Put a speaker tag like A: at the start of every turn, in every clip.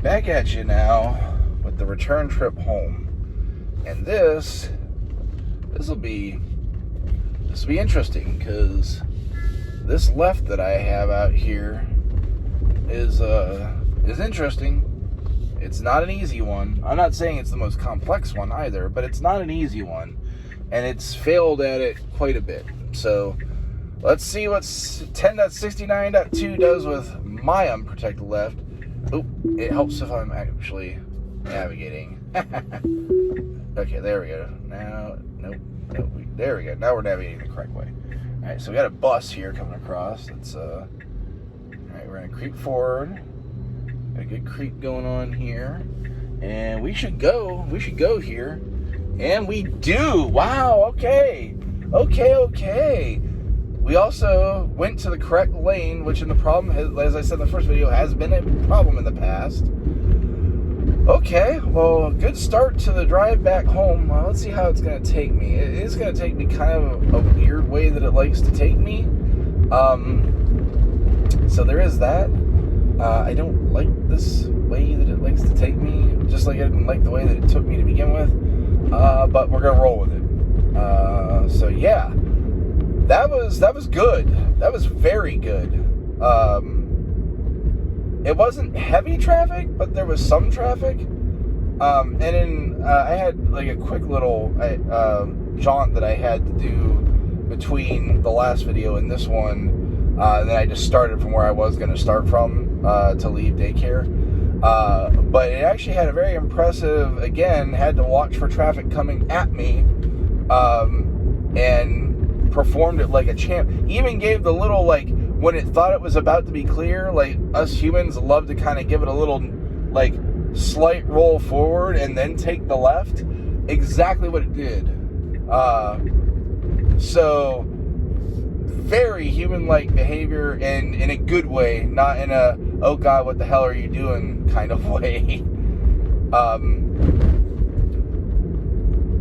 A: back at you now with the return trip home. And this will be interesting, because this left that I have out here is interesting. It's not an easy one. I'm not saying it's the most complex one either, but it's not an easy one, and it's failed at it quite a bit. So let's see what 10.69.2 does with my unprotected left. Oh, it helps if I'm actually navigating. Okay, there we go. Now, nope, there we go. Now we're navigating the correct way. All right, so we got a bus here coming across. It's all right, we're gonna creep forward. Got a good creep going on here, and we should go here, and we do. Wow. Okay. We also went to the correct lane, which in the problem, as I said in the first video, has been a problem in the past. Okay, well, good start to the drive back home. Let's see how it's going to take me. It is going to take me kind of a weird way that it likes to take me. So there is that. I don't like this way that it likes to take me, just like I didn't like the way that it took me to begin with. But we're going to roll with it. So yeah, that was good. That was very good. It wasn't heavy traffic, but there was some traffic. And then I had like a quick little jaunt that I had to do between the last video and this one. And then I just started from where I was going to start from to leave daycare. But it actually had a very impressive, again, had to watch for traffic coming at me, and performed it like a champ. Even gave the little, like, when it thought it was about to be clear, like, us humans love to kind of give it a little, like, slight roll forward and then take the left. Exactly what it did. So, very human-like behavior, and in a good way, not in a, oh God, what the hell are you doing kind of way.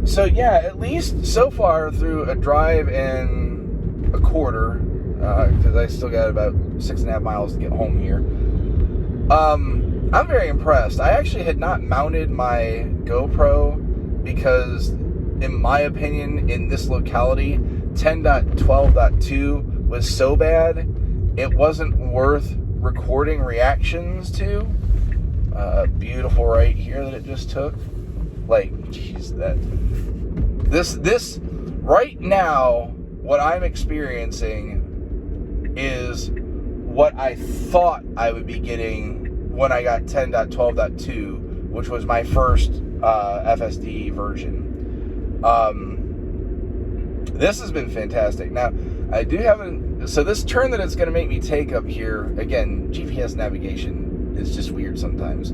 A: So yeah, at least so far through a drive and a quarter, because I still got about 6.5 miles to get home here. I'm very impressed. I actually had not mounted my GoPro because, in my opinion, in this locality, 10.12.2 was so bad, it wasn't worth recording reactions to. Beautiful right here that it just took. Like, jeez, this right now, what I'm experiencing is what I thought I would be getting when I got 10.12.2, which was my first FSD version. This has been fantastic. Now, I do have so this turn that it's going to make me take up here, again, GPS navigation is just weird sometimes.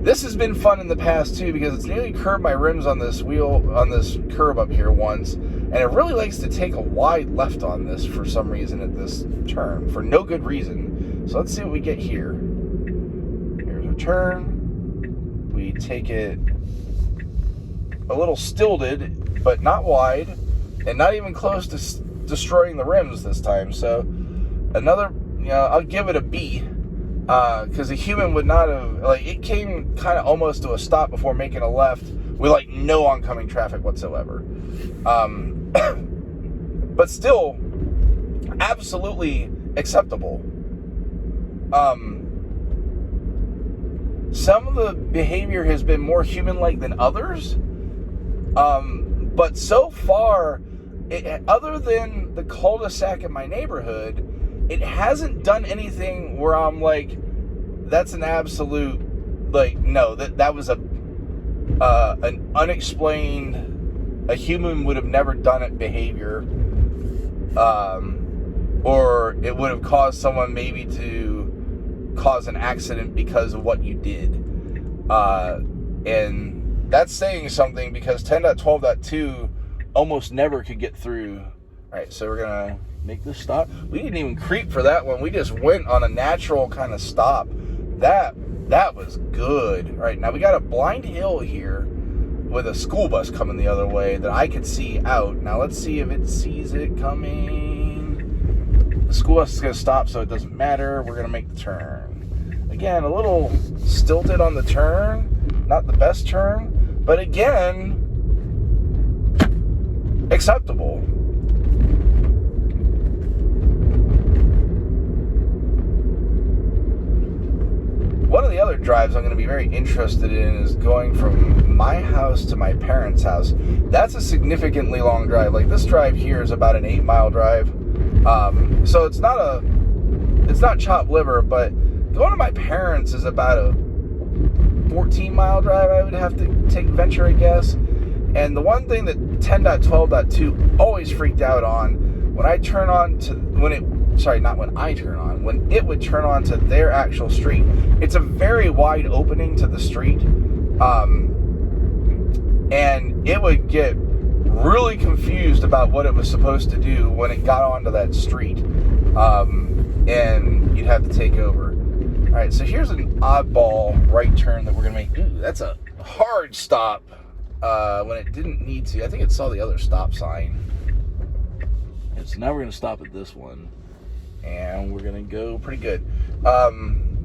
A: This has been fun in the past too, because it's nearly curved my rims on this curb up here once, and it really likes to take a wide left on this for some reason at this turn, for no good reason. So let's see what we get here. Here's our turn. We take it a little stilted, but not wide, and not even close to destroying the rims this time. So another, I'll give it a B. Because a human would not have, like, it came kind of almost to a stop before making a left with, like, no oncoming traffic whatsoever. But still, absolutely acceptable. Some of the behavior has been more human-like than others. But so far, other than the cul-de-sac in my neighborhood, it hasn't done anything where I'm like, that's an absolute, like, no, that was an unexplained, a human would have never done it behavior, or it would have caused someone maybe to cause an accident because of what you did. And that's saying something, because 10.12.2 almost never could get through. All right, so we're gonna make this stop. We didn't even creep for that one. We just went on a natural kind of stop. That was good. All right, now we got a blind hill here with a school bus coming the other way that I could see out. Now let's see if it sees it coming. The school bus is gonna stop, so it doesn't matter. We're gonna make the turn. Again, a little stilted on the turn, not the best turn, but again, acceptable. One of the other drives I'm going to be very interested in is going from my house to my parents' house. That's a significantly long drive. Like, this drive here is about an 8-mile drive. So it's not chopped liver, but going to my parents is about a 14-mile drive I would have to venture, I guess. And the one thing that 10.12.2 always freaked out on, when it would turn on to their actual street. It's a very wide opening to the street. And it would get really confused about what it was supposed to do when it got onto that street. And you'd have to take over. All right, so here's an oddball right turn that we're going to make. Ooh, that's a hard stop when it didn't need to. I think it saw the other stop sign. And so now we're going to stop at this one. And we're going to go pretty good. I'm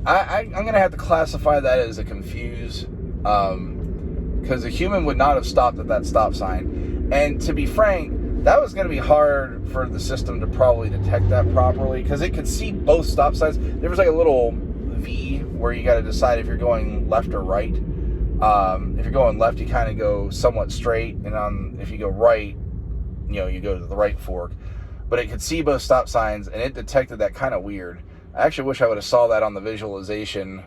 A: going to have to classify that as a confuse. Because a human would not have stopped at that stop sign. And to be frank, that was going to be hard for the system to probably detect that properly, because it could see both stop signs. There was like a little V where you got to decide if you're going left or right. If you're going left, you kind of go somewhat straight, and if you go right, you go to the right fork. But it could see both stop signs, and it detected that kind of weird. I actually wish I would have saw that on the visualization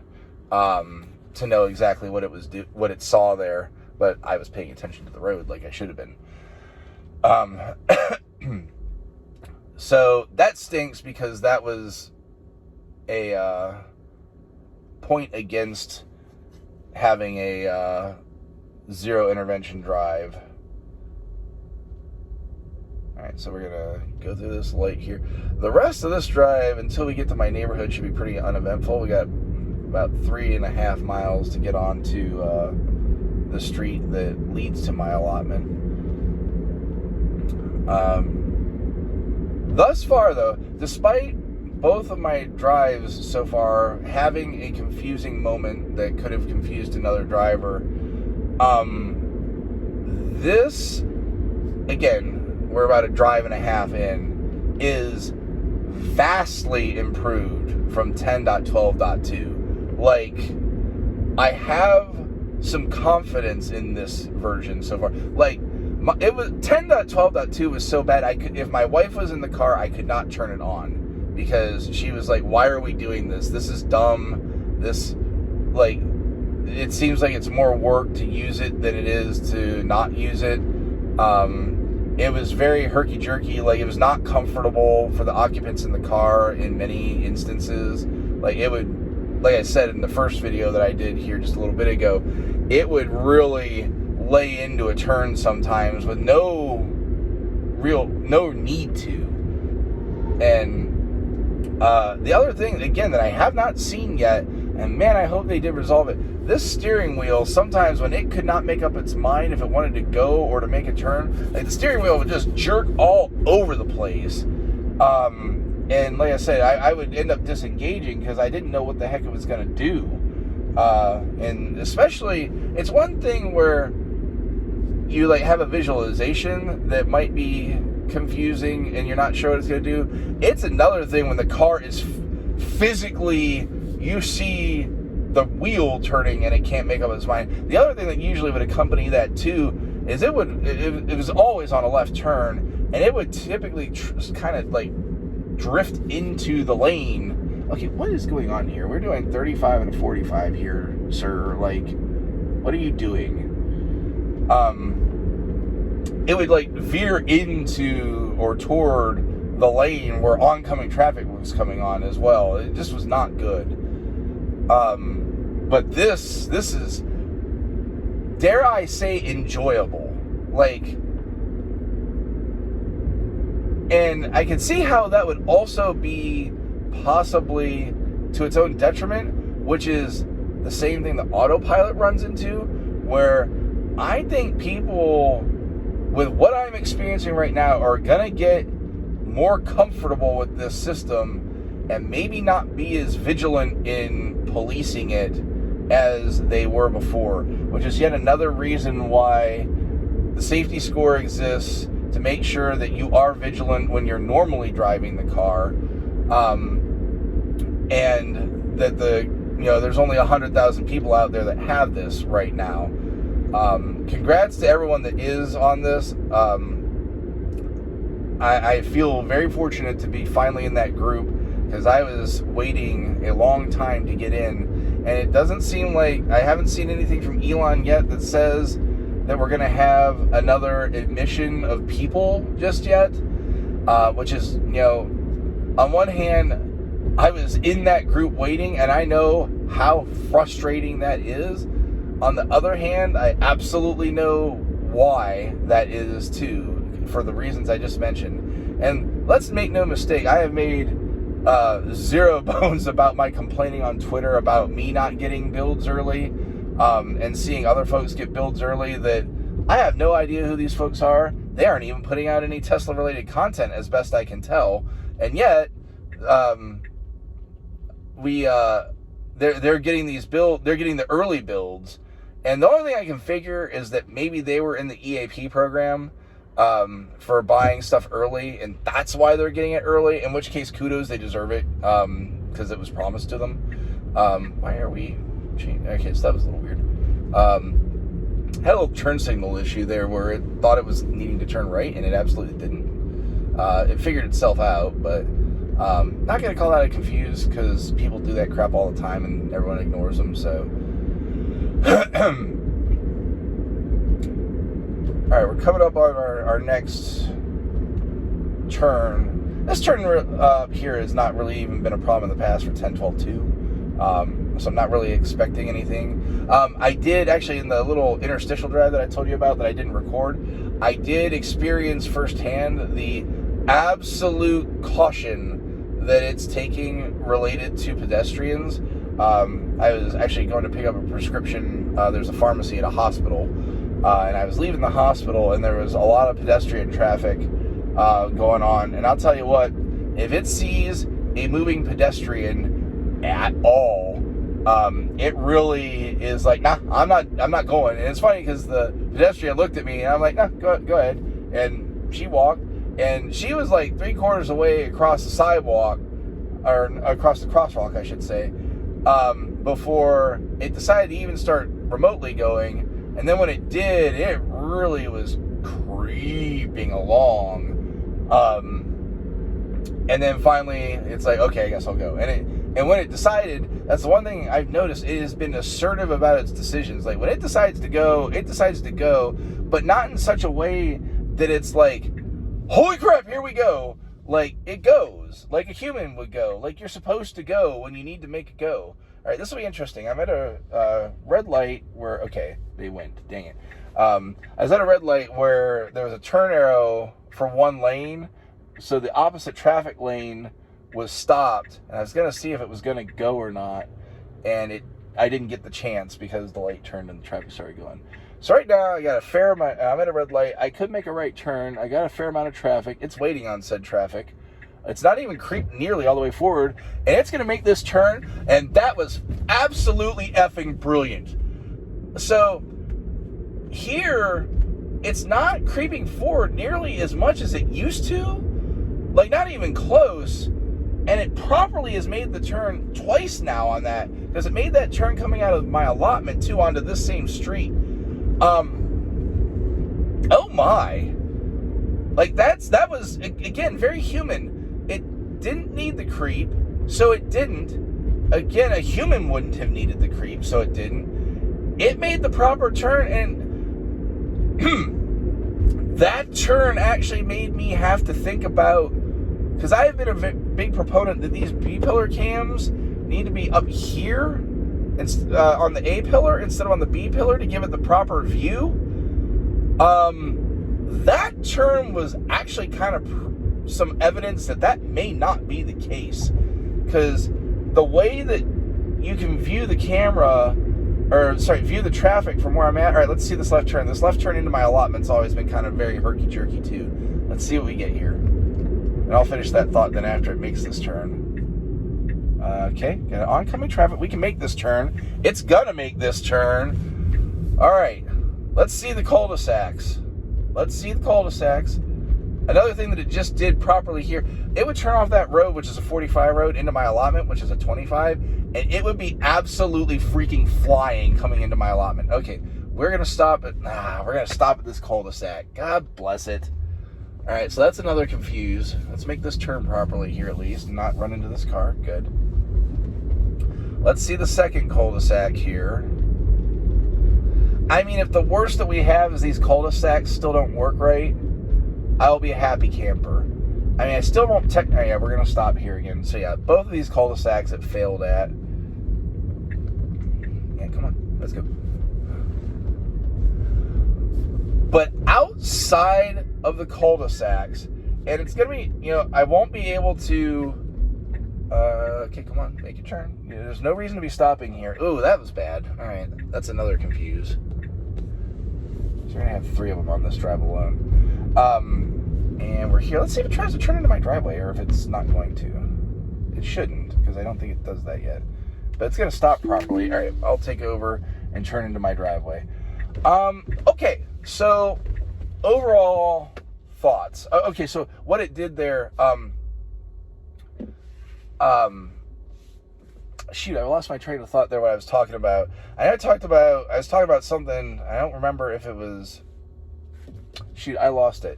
A: to know exactly what it saw there. But I was paying attention to the road like I should have been. So that stinks, because that was a point against having a zero intervention drive. Alright, so we're gonna go through this light here. The rest of this drive, until we get to my neighborhood, should be pretty uneventful. We got about 3.5 miles to get onto the street that leads to my allotment. Thus far, though, despite both of my drives so far having a confusing moment that could have confused another driver, this, again, we're about a drive and a half in, is vastly improved from 10.12.2. Like, I have some confidence in this version so far. Like, it was 10.12.2 was so bad, if my wife was in the car, I could not turn it on, because she was like, why are we doing this? This is dumb. It seems like it's more work to use it than it is to not use it. It was very herky-jerky. Like, it was not comfortable for the occupants in the car in many instances. Like I said in the first video that I did here just a little bit ago, it would really lay into a turn sometimes with no need to. And the other thing, again, that I have not seen yet, and man, I hope they did resolve it, this steering wheel, sometimes when it could not make up its mind if it wanted to go or to make a turn, like, the steering wheel would just jerk all over the place. And like I said, I would end up disengaging because I didn't know what the heck it was going to do. And especially, it's one thing where you have a visualization that might be confusing and you're not sure what it's going to do. It's another thing when the car is physically, you see the wheel turning and it can't make up its mind. The other thing that usually would accompany that too is it was always on a left turn, and it would typically kind of drift into the lane. Okay, what is going on here? We're doing 35 and 45 here, sir. What are you doing? It would veer into or toward the lane where oncoming traffic was coming on as well. It just was not good. But this is, dare I say, enjoyable. And I can see how that would also be possibly to its own detriment, which is the same thing that autopilot runs into, where I think people with what I'm experiencing right now are gonna get more comfortable with this system and maybe not be as vigilant in policing it as they were before, which is yet another reason why the safety score exists, to make sure that you are vigilant when you're normally driving the car, and that there's only 100,000 people out there that have this right now. Congrats to everyone that is on this. I feel very fortunate to be finally in that group, because I was waiting a long time to get in, and it doesn't seem like, I haven't seen anything from Elon yet that says that we're going to have another admission of people just yet, which is, on one hand, I was in that group waiting, and I know how frustrating that is. On the other hand, I absolutely know why that is too, for the reasons I just mentioned. And let's make no mistake, I have made zero bones about my complaining on Twitter about me not getting builds early, and seeing other folks get builds early that I have no idea who these folks are. They aren't even putting out any Tesla-related content, as best I can tell. And yet, they're getting these they're getting the early builds. And the only thing I can figure is that maybe they were in the EAP program for buying stuff early, and that's why they're getting it early, in which case, kudos, they deserve it, because it was promised to them. Why are we changing? Okay, so that was a little weird. Had a little turn signal issue there where it thought it was needing to turn right, and it absolutely didn't. It figured itself out, but not going to call that a confuse, because people do that crap all the time, and everyone ignores them, so... Alright, we're coming up on our next turn. This turn here has not really even been a problem in the past for 10-12-2. So I'm not really expecting anything. I did actually, in the little interstitial drive that I told you about that I didn't record, I did experience firsthand the absolute caution that it's taking related to pedestrians. I was actually going to pick up a prescription. There's a pharmacy at a hospital, and I was leaving the hospital, and there was a lot of pedestrian traffic going on. And I'll tell you what, if it sees a moving pedestrian at all, it really is like, nah, I'm not going. And it's funny because the pedestrian looked at me, and I'm like, nah, go ahead. And she walked, and she was like 3/4 away across the sidewalk, or across the crosswalk, I should say, before it decided to even start remotely going. And then when it did, it really was creeping along. And then finally, it's like, okay, I guess I'll go. And when it decided, that's the one thing I've noticed, it has been assertive about its decisions. Like, when it decides to go, but not in such a way that it's like, holy crap, here we go. Like, it goes like a human would go, like you're supposed to go when you need to make it go. All right, this will be interesting. I'm at a red light where, okay, they went, dang it. I was at a red light where there was a turn arrow for one lane, so the opposite traffic lane was stopped, and I was going to see if it was going to go or not, and I didn't get the chance because the light turned and the traffic started going. So right now, I got a fair amount, I'm at a red light, I could make a right turn, I got a fair amount of traffic, it's waiting on said traffic, it's not even creeped nearly all the way forward, and it's going to make this turn, and that was absolutely effing brilliant. So, here, it's not creeping forward nearly as much as it used to, like not even close, and it properly has made the turn twice now on that, because it made that turn coming out of my allotment too onto this same street. Oh my. Like that was, again, very human. It didn't need the creep, so it didn't. Again, a human wouldn't have needed the creep, so it didn't. It made the proper turn, and that turn actually made me have to think about, because I have been a big proponent that these B-pillar cams need to be up here on the A pillar instead of on the B pillar to give it the proper view. That turn was actually kind of some evidence that may not be the case, because the way that you can view the camera, view the traffic from where I'm at. All right, let's see this left turn. This left turn into my allotment's always been kind of very herky-jerky too. Let's see what we get here. And I'll finish that thought then after it makes this turn. Okay, got an oncoming traffic. We can make this turn. It's gonna make this turn. All right, let's see the cul-de-sacs. Another thing that it just did properly here, it would turn off that road, which is a 45 road, into my allotment, which is a 25, and it would be absolutely freaking flying coming into my allotment. Okay, we're gonna stop at this cul-de-sac. God bless it. All right, so that's another confuse. Let's make this turn properly here at least, and not run into this car. Good. Let's see the second cul-de-sac here. I mean, if the worst that we have is these cul-de-sacs still don't work right, I'll be a happy camper. I mean, I still won't oh yeah, we're going to stop here again. So yeah, both of these cul-de-sacs it failed at. Yeah, come on. Let's go. But outside of the cul-de-sacs, and it's going to be, I won't be able to... okay, come on. Make your turn. There's no reason to be stopping here. Ooh, that was bad. All right, that's another confuse. So we're going to have 3 of them on this drive alone. And we're here. Let's see if it tries to turn into my driveway or if it's not going to. It shouldn't, because I don't think it does that yet. But it's going to stop properly. All right, I'll take over and turn into my driveway. Okay, so overall thoughts. Okay, so what it did there, shoot, I lost my train of thought there, what I was talking about. I was talking about something, I don't remember if it was, shoot, I lost it.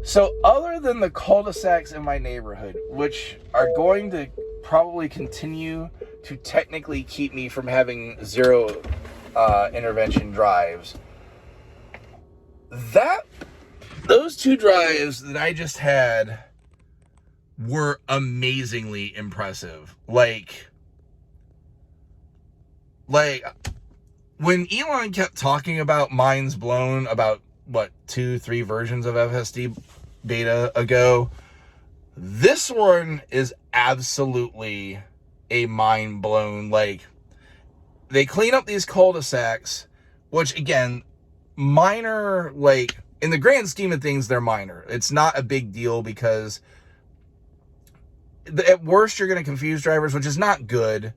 A: So other than the cul-de-sacs in my neighborhood, which are going to probably continue to technically keep me from having 0 intervention drives, those 2 drives that I just had were amazingly impressive. Like when Elon kept talking about minds blown about 2-3 versions of FSD beta ago, this one is absolutely a mind blown. Like, they clean up these cul-de-sacs, which again, minor, like in the grand scheme of things, they're minor. It's not a big deal because at worst you're going to confuse drivers, which is not good,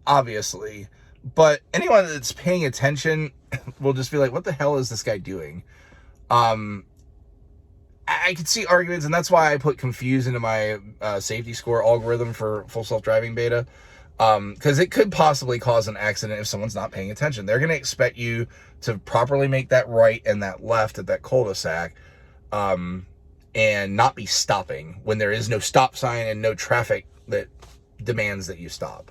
A: obviously. But anyone that's paying attention will just be like, what the hell is this guy doing? I could see arguments, and that's why I put confuse into my safety score algorithm for full self-driving beta, because it could possibly cause an accident if someone's not paying attention. They're going to expect you to properly make that right and that left at that cul-de-sac, and not be stopping when there is no stop sign and no traffic that demands that you stop.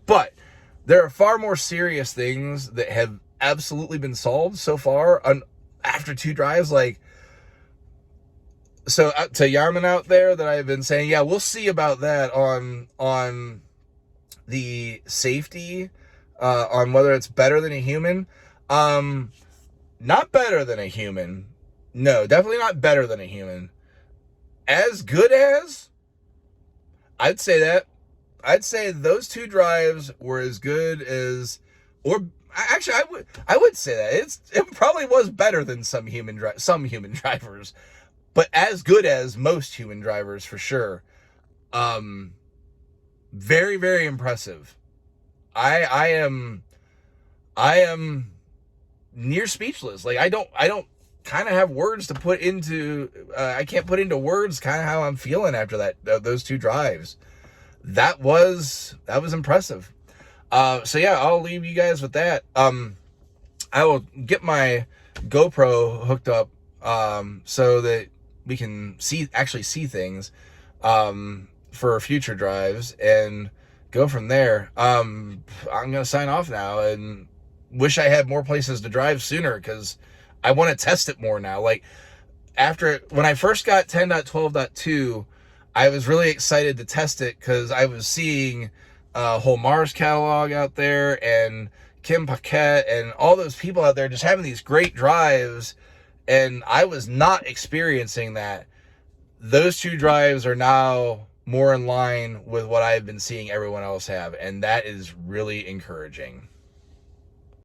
A: But there are far more serious things that have absolutely been solved so far after 2 drives. Like, so to Yarman out there that I've been saying, yeah, we'll see about that on the safety, on whether it's better than a human. Not better than a human. No, definitely not better than a human. As good as, I'd say that. I'd say those 2 drives were as good as, or actually, I would say that it probably was better than some human drivers, but as good as most human drivers for sure. Very, very impressive. I am near speechless. Like, I don't kind of have words to put into. I can't put into words kind of how I'm feeling after those 2 drives. That was impressive. So yeah, I'll leave you guys with that. I will get my GoPro hooked up, so that we can actually see things, for future drives and go from there. I'm going to sign off now and wish I had more places to drive sooner, because I want to test it more now. Like, when I first got 10.12.2, I was really excited to test it because I was seeing a whole Mars catalog out there and Kim Paquette and all those people out there just having these great drives, and I was not experiencing that. Those 2 drives are now more in line with what I've been seeing everyone else have, and that is really encouraging.